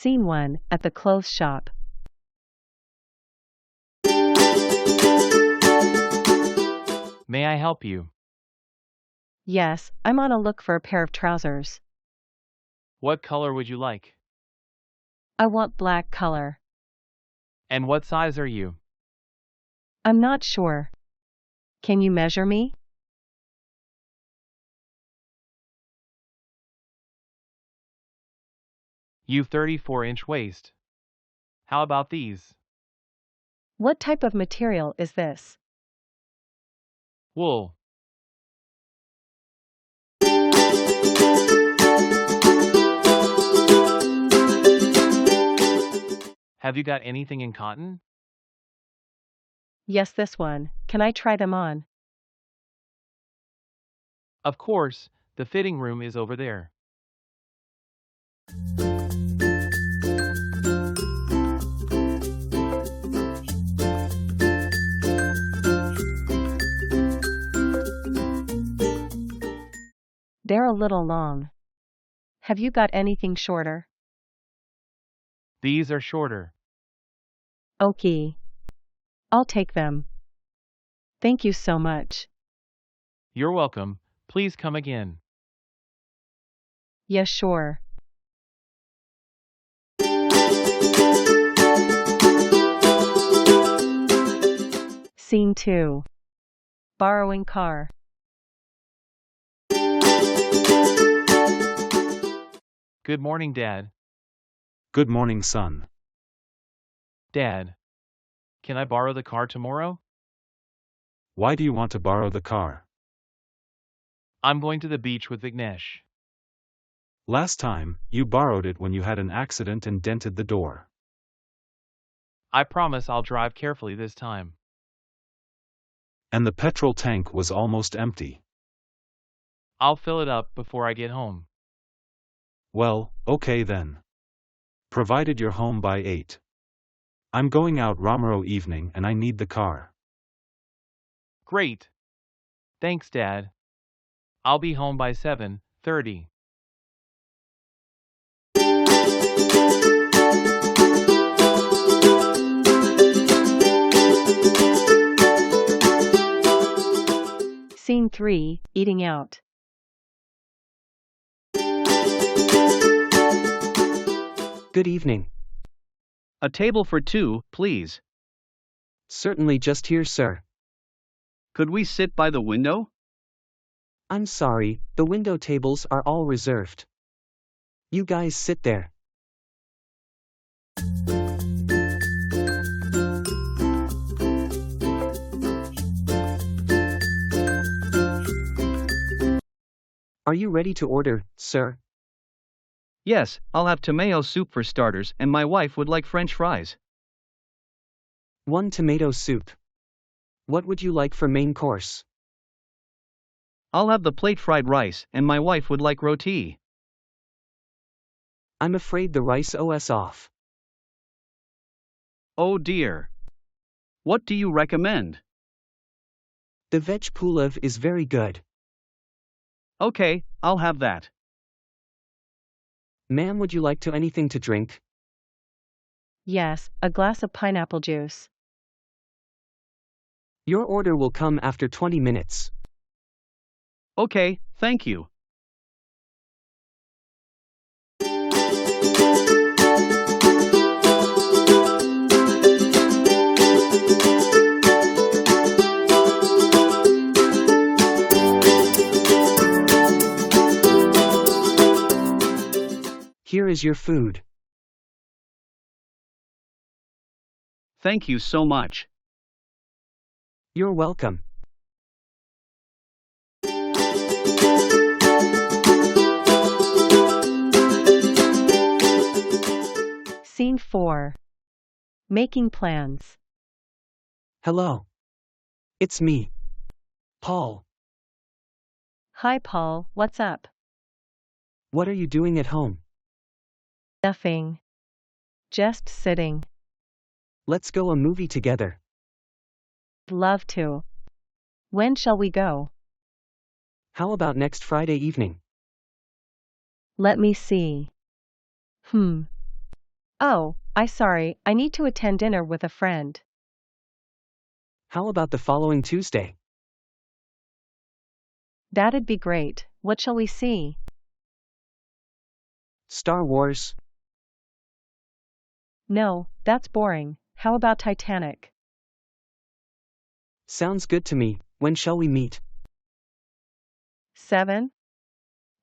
Scene 1, at the clothes shop. May I help you? Yes, I'm on a look for a pair of trousers. What color would you like? I want black color. And what size are you? I'm not sure. Can you measure me? You've 34-inch waist. How about these? What type of material is this? Wool. Have you got anything in cotton? Yes, this one. Can I try them on? Of course, the fitting room is over there. They're a little long. Have you got anything shorter? These are shorter. Okay. I'll take them. Thank you so much. You're welcome. Please come again. Yes, sure. Scene 2. Borrowing car. Good morning, Dad. Good morning, son. Dad, can I borrow the car tomorrow? Why do you want to borrow the car? I'm going to the beach with Vignesh. Last time, you borrowed it when you had an accident and dented the door. I promise I'll drive carefully this time. And the petrol tank was almost empty. I'll fill it up before I get home. Well, okay then. Provided you're home by 8. I'm going out Romero evening and I need the car. Great. Thanks, Dad. I'll be home by 7:30. Scene 3, eating out. Good evening. A table for two, please. Certainly just here, sir. Could we sit by the window? I'm sorry, the window tables are all reserved. You guys sit there. Are you ready to order, sir? Yes, I'll have tomato soup for starters, and my wife would like French fries. 1 tomato soup. What would you like for main course? I'll have the plate fried rice, and my wife would like roti. I'm afraid the rice OS off. Oh dear. What do you recommend? The veg pulev is very good. Okay, I'll have that. Ma'am, would you like to anything to drink? Yes, a glass of pineapple juice. Your order will come after 20 minutes. Okay, thank you. Here is your food. Thank you so much. You're welcome. Scene 4. Making plans. Hello. It's me. Paul. Hi, Paul, what's up? What are you doing at home? Nothing. Just sitting. Let's go a movie together. Love to. When shall we go? How about next Friday evening? Let me see. Oh, sorry, I need to attend dinner with a friend. How about the following Tuesday? That'd be great. What shall we see? Star Wars? No, that's boring. How about Titanic? Sounds good to me. When shall we meet? 7.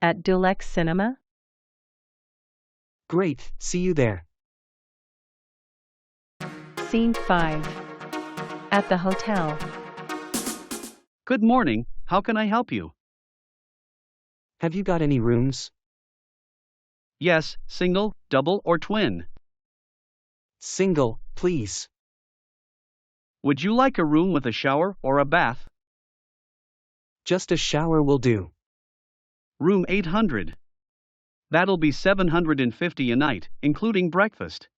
At Dulux Cinema? Great, see you there. Scene 5. At the hotel. Good morning, how can I help you? Have you got any rooms? Yes, single, double, or twin. Single, please. Would you like a room with a shower or a bath? Just a shower will do. Room 800. That'll be $750 a night, including breakfast.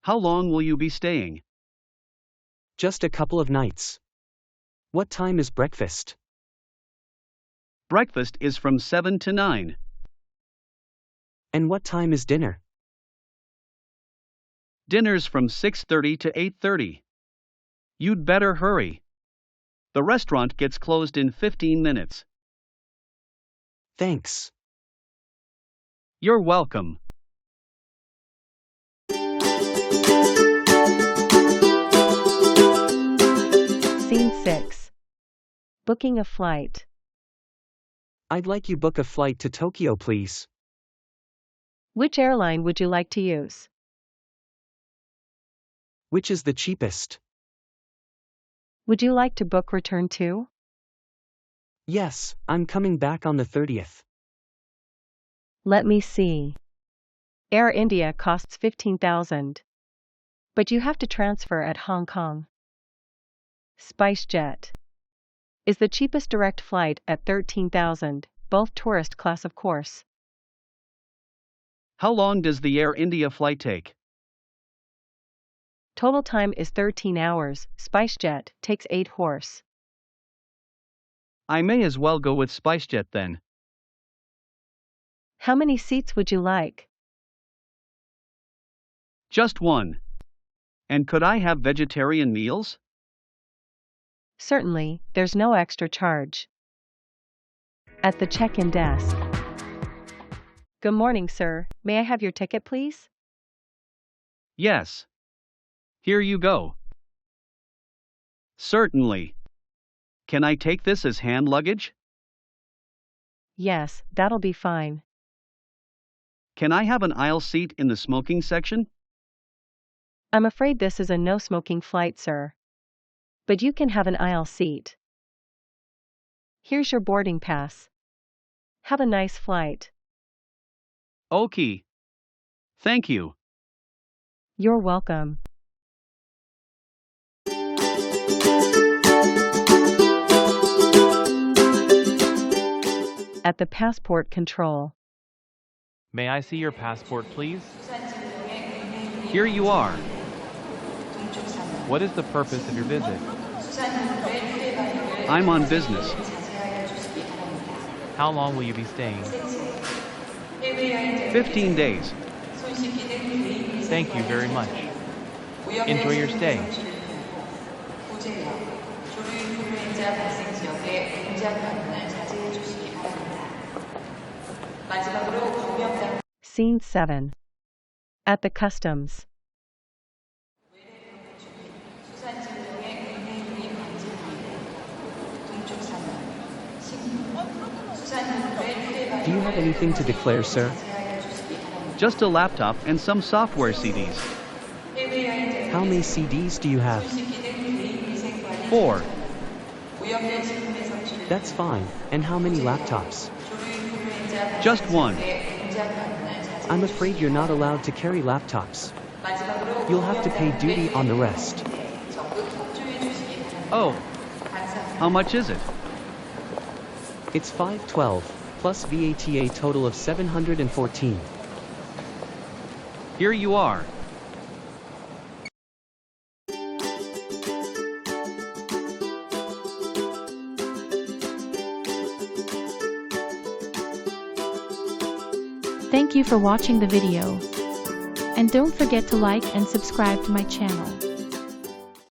How long will you be staying? Just a couple of nights. What time is breakfast? Breakfast is from 7 to 9. And what time is dinner? Dinner's from 6:30 to 8:30. You'd better hurry. The restaurant gets closed in 15 minutes. Thanks. You're welcome. Scene 6. Booking a flight. I'd like you book a flight to Tokyo, please. Which airline would you like to use? Which is the cheapest? Would you like to book return too? Yes, I'm coming back on the 30th. Let me see. Air India costs $15,000. But you have to transfer at Hong Kong. SpiceJet is the cheapest direct flight at $13,000, both tourist class of course. How long does the Air India flight take? Total time is 13 hours, SpiceJet takes 8 horse. I may as well go with SpiceJet then. How many seats would you like? Just one. And could I have vegetarian meals? Certainly, there's no extra charge. At the check-in desk. Good morning, sir. May I have your ticket, please? Yes. Here you go. Certainly. Can I take this as hand luggage? Yes, that'll be fine. Can I have an aisle seat in the smoking section? I'm afraid this is a no-smoking flight, sir. But you can have an aisle seat. Here's your boarding pass. Have a nice flight. Okay. Thank you. You're welcome. At the passport control. May I see your passport, please? Here you are. What is the purpose of your visit? I'm on business. How long will you be staying? 15 days. Thank you very much. Enjoy your stay. Scene 7. At the customs. Do you have anything to declare, sir? Just a laptop and some software CDs. How many CDs do you have? 4. That's fine. And how many laptops? Just one. I'm afraid you're not allowed to carry laptops. You'll have to pay duty on the rest. Oh. How much is it? It's $512, plus VAT, a total of $714. Here you are. Thank you for watching the video. And don't forget to like and subscribe to my channel.